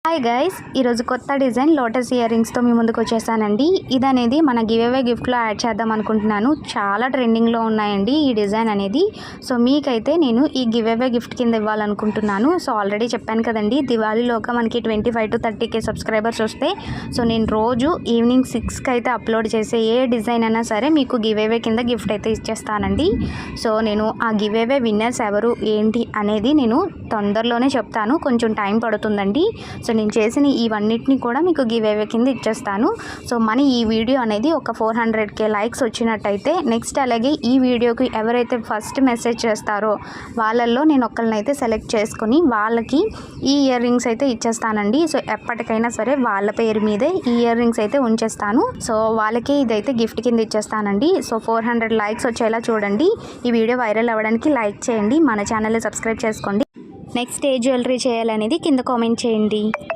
Hi guys, ఈరోజు కొత్త design lotus year రింగ్స్తో మీ ముందుకు వచ్చేసానండి. ఇది అనేది మన గివ్ అవే గిఫ్ట్లో యాడ్ చేద్దాం అనుకుంటున్నాను. చాలా ట్రెండింగ్లో ఉన్నాయండి ఈ డిజైన్ అనేది. సో మీకైతే నేను ఈ గివ్ అవే గిఫ్ట్ కింద ఇవ్వాలనుకుంటున్నాను. సో ఆల్రెడీ చెప్పాను కదండి, దివాళీలోగా మనకి 25 to 30K సబ్స్క్రైబర్స్ వస్తే సో నేను రోజు ఈవినింగ్ 6కి అయితే అప్లోడ్ చేసే ఏ డిజైన్ అయినా సరే మీకు గివ్ అవే కింద గిఫ్ట్ అయితే ఇచ్చేస్తానండి. సో నేను ఆ గివ్ అవే విన్నర్స్ ఎవరు ఏంటి అనేది నేను తొందరలోనే చెప్తాను, కొంచెం టైం పడుతుందండి. సో నేను చేసిన ఇవన్నిటిని కూడా మీకు గివ్ అవే కింద ఇచ్చేస్తాను. సో మన ఈ వీడియో అనేది ఒక 400K లైక్స్ వచ్చినట్టయితే నెక్స్ట్ అలాగే ఈ వీడియోకి ఎవరైతే ఫస్ట్ మెసేజ్ చేస్తారో వాళ్ళల్లో నేను ఒకళ్ళనైతే సెలెక్ట్ చేసుకొని వాళ్ళకి ఈ ఇయర్ రింగ్స్ అయితే ఇచ్చేస్తానండి. సో ఎప్పటికైనా సరే వాళ్ళ పేరు మీదే ఈ ఇయర్ రింగ్స్ అయితే ఉంచేస్తాను. సో వాళ్ళకి ఇదైతే గిఫ్ట్ కింద ఇచ్చేస్తానండి. సో 400 లైక్స్ వచ్చేలా చూడండి. ఈ వీడియో వైరల్ అవ్వడానికి లైక్ చేయండి, మన ఛానల్ని సబ్స్క్రైబ్ చేసుకోండి. నెక్స్ట్ ఏ జ్యువెలరీ చేయాలనేది కింద కామెంట్ చేయండి.